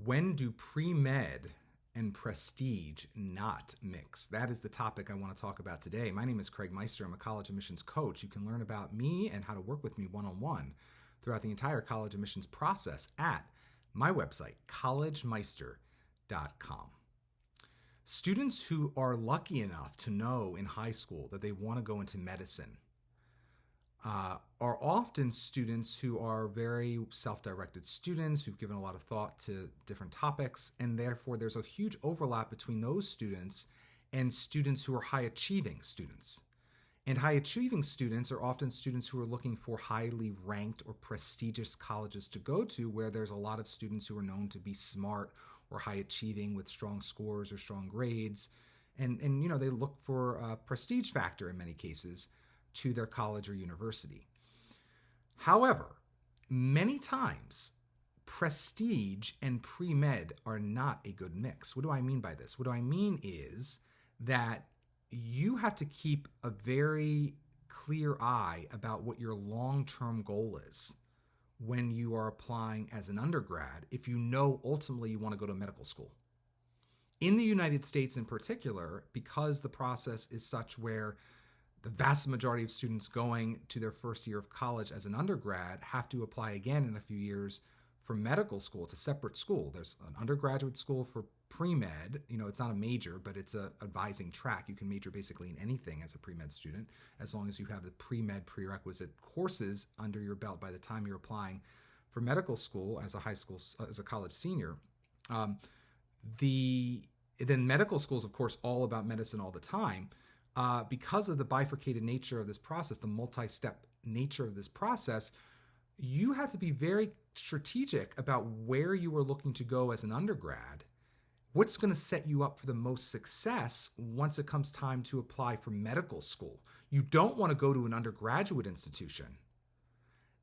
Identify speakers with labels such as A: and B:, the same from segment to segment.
A: When do pre-med and prestige not mix? That is the topic I want to talk about today. My name is Craig Meister. I'm a college admissions coach. You can learn about me and how to work with me one-on-one throughout the entire college admissions process at my website, collegemeister.com. Students who are lucky enough to know in high school that they want to go into medicine are often students who are very self-directed students who've given a lot of thought to different topics, and therefore there's a huge overlap between those students and students who are high-achieving students. And high-achieving students are often students who are looking for highly ranked or prestigious colleges to go to, where there's a lot of students who are known to be smart or high-achieving with strong scores or strong grades. And they look for a prestige factor in many cases to their college or university. However, many times, prestige and pre-med are not a good mix. What do I mean by this? What I mean is that you have to keep a very clear eye about what your long-term goal is when you are applying as an undergrad, if you know ultimately you want to go to medical school. In the United States in particular, because the process is such where the vast majority of students going to their first year of college as an undergrad have to apply again in a few years for medical school. It's a separate school. There's an undergraduate school for pre-med. It's not a major, but it's a advising track. You can major basically in anything as a pre-med student, as long as you have the pre-med prerequisite courses under your belt by the time you're applying for medical school as a college senior. Then medical school is, of course, all about medicine all the time. Because of the bifurcated nature of this process, the multi-step nature of this process, you have to be very strategic about where you are looking to go as an undergrad, what's going to set you up for the most success once it comes time to apply for medical school. You don't want to go to an undergraduate institution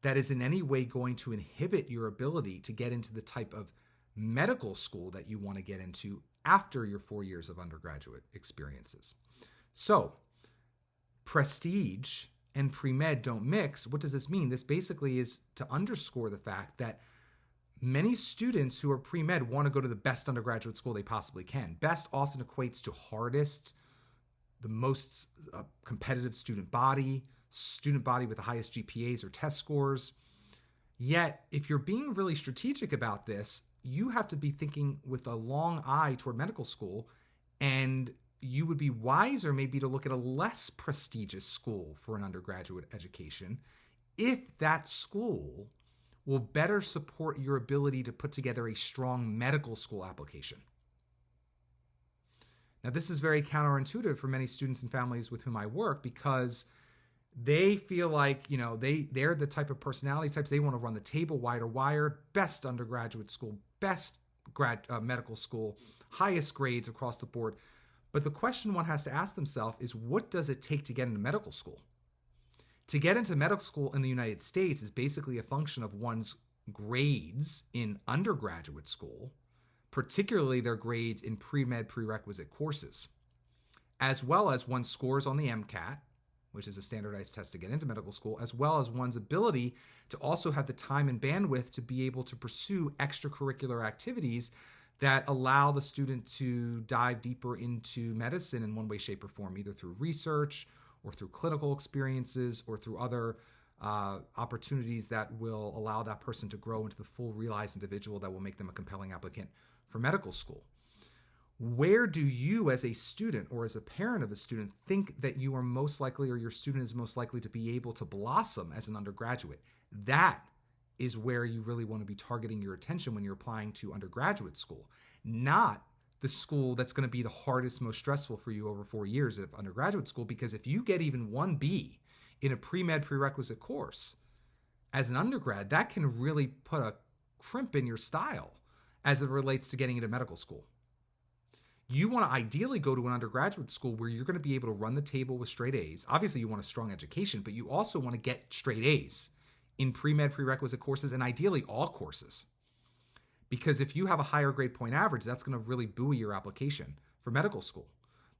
A: that is in any way going to inhibit your ability to get into the type of medical school that you want to get into after your 4 years of undergraduate experiences. So, prestige and pre-med don't mix. What does this mean? This basically is to underscore the fact that many students who are pre-med want to go to the best undergraduate school they possibly can. Best often equates to hardest, the most competitive student body with the highest GPAs or test scores. Yet, if you're being really strategic about this, you have to be thinking with a long eye toward medical school, and you would be wiser maybe to look at a less prestigious school for an undergraduate education if that school will better support your ability to put together a strong medical school application. Now, this is very counterintuitive for many students and families with whom I work, because they feel like, they're the type of personality types. They want to run the table wire, best undergraduate school, best medical school, highest grades across the board. But the question one has to ask themselves is, what does it take to get into medical school? To get into medical school in the United States is basically a function of one's grades in undergraduate school, particularly their grades in pre-med prerequisite courses, as well as one's scores on the MCAT, which is a standardized test to get into medical school, as well as one's ability to also have the time and bandwidth to be able to pursue extracurricular activities that allow the student to dive deeper into medicine in one way, shape, or form, either through research or through clinical experiences or through other opportunities that will allow that person to grow into the full realized individual that will make them a compelling applicant for medical school. Where do you as a student or as a parent of a student think that you are most likely, or your student is most likely, to be able to blossom as an undergraduate? That is where you really want to be targeting your attention when you're applying to undergraduate school, not the school that's going to be the hardest, most stressful for you over 4 years of undergraduate school. Because if you get even 1B in a pre-med prerequisite course as an undergrad, that can really put a crimp in your style as it relates to getting into medical school. You want to ideally go to an undergraduate school where you're going to be able to run the table with straight A's. Obviously, you want a strong education, but you also want to get straight A's in pre-med prerequisite courses, and ideally all courses. Because if you have a higher grade point average, that's going to really buoy your application for medical school.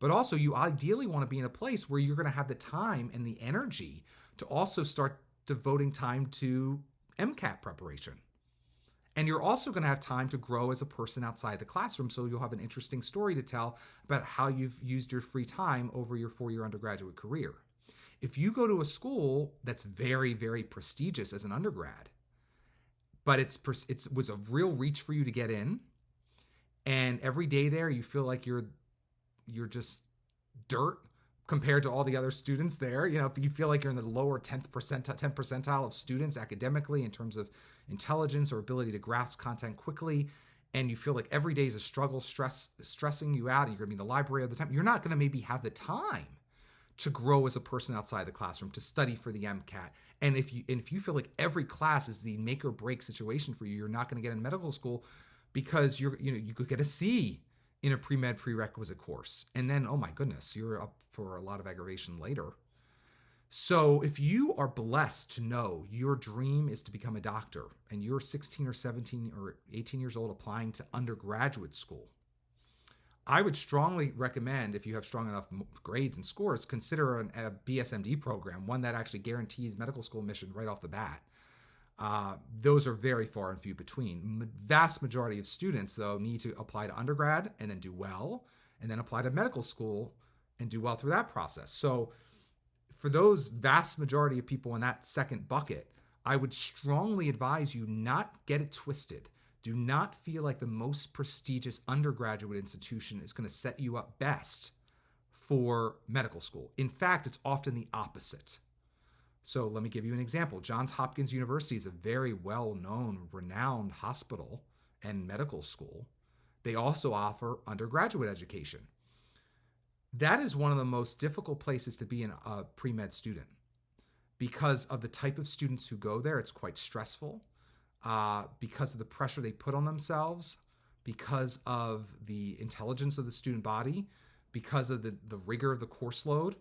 A: But also, you ideally want to be in a place where you're going to have the time and the energy to also start devoting time to MCAT preparation And you're also going to have time to grow as a person outside the classroom. So you'll have an interesting story to tell about how you've used your free time over your 4-year undergraduate career. If you go to a school that's very, very prestigious as an undergrad, but it was a real reach for you to get in, and every day there you feel like you're just dirt compared to all the other students there. If you feel like you're in the lower 10th percentile of students academically in terms of intelligence or ability to grasp content quickly, and you feel like every day is a struggle, stressing you out, and you're going to be in the library all the time, you're not going to maybe have the time to grow as a person outside the classroom, to study for the MCAT. And if you feel like every class is the make or break situation for you, you're not going to get in medical school because you could get a C in a pre-med prerequisite course. And then, oh my goodness, you're up for a lot of aggravation later. So if you are blessed to know your dream is to become a doctor and you're 16 or 17 or 18 years old applying to undergraduate school, I would strongly recommend, if you have strong enough grades and scores, consider a BSMD program, one that actually guarantees medical school admission right off the bat. Those are very far and few between. Vast majority of students, though, need to apply to undergrad and then do well, and then apply to medical school and do well through that process. So for those vast majority of people in that second bucket, I would strongly advise you not get it twisted. Do not feel like the most prestigious undergraduate institution is going to set you up best for medical school. In fact, it's often the opposite. So let me give you an example. Johns Hopkins University is a very well-known, renowned hospital and medical school. They also offer undergraduate education. That is one of the most difficult places to be a pre-med student because of the type of students who go there. It's quite stressful. Because of the pressure they put on themselves, because of the intelligence of the student body, because of the rigor of the course load.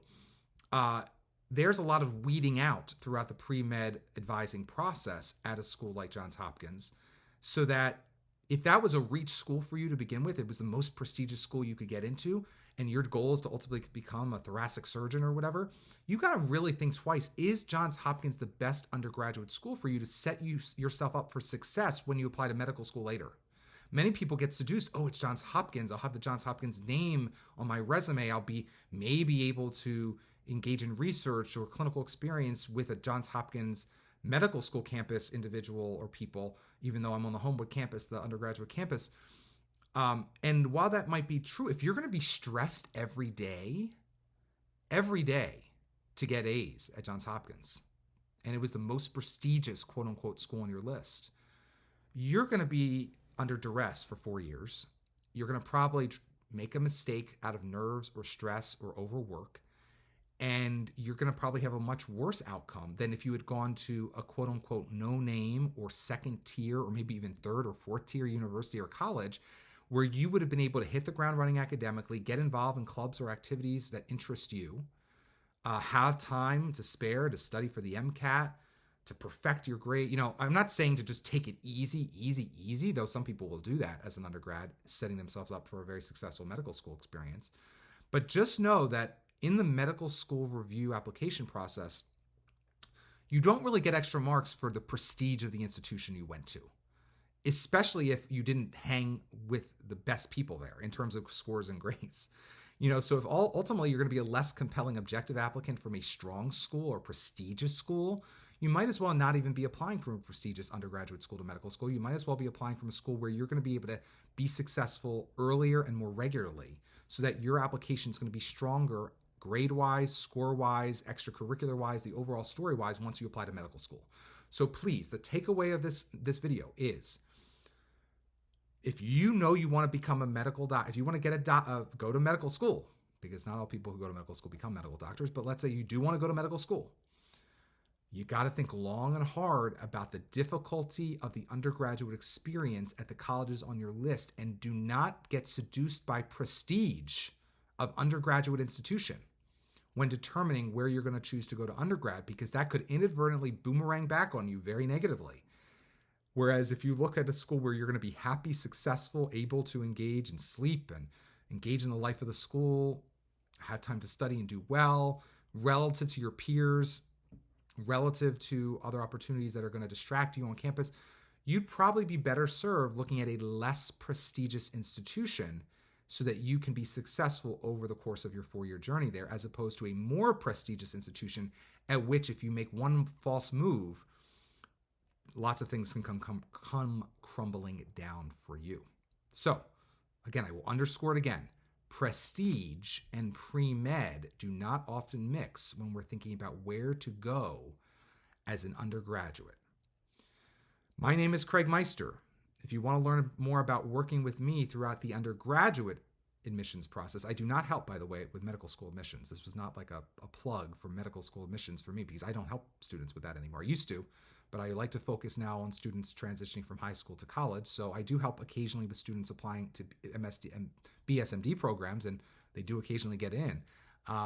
A: There's a lot of weeding out throughout the pre-med advising process at a school like Johns Hopkins, so that if that was a reach school for you to begin with, it was the most prestigious school you could get into, and your goal is to ultimately become a thoracic surgeon or whatever, you got to really think twice. Is Johns Hopkins the best undergraduate school for you to set yourself up for success when you apply to medical school later? Many people get seduced. Oh, it's Johns Hopkins. I'll have the Johns Hopkins name on my resume. I'll be maybe able to engage in research or clinical experience with a Johns Hopkins medical school campus individual or people, even though I'm on the Homewood campus, the undergraduate campus. And while that might be true, if you're going to be stressed every day to get A's at Johns Hopkins, and it was the most prestigious quote unquote school on your list, you're going to be under duress for 4 years. You're going to probably make a mistake out of nerves or stress or overwork. And you're going to probably have a much worse outcome than if you had gone to a quote unquote no name or second tier or maybe even third or fourth tier university or college, where you would have been able to hit the ground running academically, get involved in clubs or activities that interest you, have time to spare to study for the MCAT, to perfect your grade. I'm not saying to just take it easy, though some people will do that as an undergrad, setting themselves up for a very successful medical school experience. But just know that in the medical school review application process, you don't really get extra marks for the prestige of the institution you went to, especially if you didn't hang with the best people there in terms of scores and grades. So if ultimately you're going to be a less compelling objective applicant from a strong school or prestigious school, you might as well not even be applying from a prestigious undergraduate school to medical school. You might as well be applying from a school where you're going to be able to be successful earlier and more regularly, so that your application is going to be stronger grade-wise, score-wise, extracurricular-wise, the overall story-wise once you apply to medical school. So please, the takeaway of this video is, if you know you want to become a medical doctor, if you want to get go to medical school, because not all people who go to medical school become medical doctors, but let's say you do want to go to medical school, you got to think long and hard about the difficulty of the undergraduate experience at the colleges on your list, and do not get seduced by prestige of undergraduate institution when determining where you're going to choose to go to undergrad, because that could inadvertently boomerang back on you very negatively. Whereas if you look at a school where you're going to be happy, successful, able to engage and sleep and engage in the life of the school, have time to study and do well, relative to your peers, relative to other opportunities that are going to distract you on campus, you'd probably be better served looking at a less prestigious institution so that you can be successful over the course of your 4-year journey there, as opposed to a more prestigious institution at which, if you make one false move, lots of things can come crumbling down for you. So, again, I will underscore it again. Prestige and pre-med do not often mix when we're thinking about where to go as an undergraduate. My name is Craig Meister. If you want to learn more about working with me throughout the undergraduate admissions process, I do not help, by the way, with medical school admissions. This was not like a plug for medical school admissions for me, because I don't help students with that anymore. I used to, but I like to focus now on students transitioning from high school to college. So I do help occasionally with students applying to MSD and BSMD programs, and they do occasionally get in.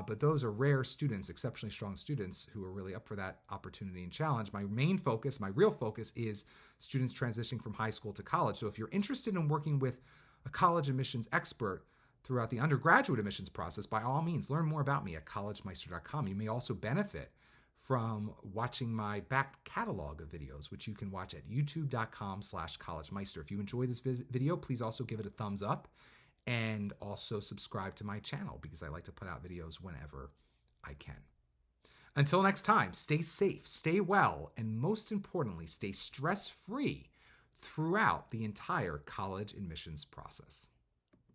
A: But those are rare students, exceptionally strong students who are really up for that opportunity and challenge. My main focus, my real focus, is students transitioning from high school to college. So if you're interested in working with a college admissions expert throughout the undergraduate admissions process, by all means, learn more about me at collegemeister.com. You may also benefit from watching my back catalog of videos, which you can watch at youtube.com/collegemeister. If you enjoy this video, please also give it a thumbs up and also subscribe to my channel, because I like to put out videos whenever I can. Until next time, stay safe, stay well, and most importantly, stay stress-free throughout the entire college admissions process.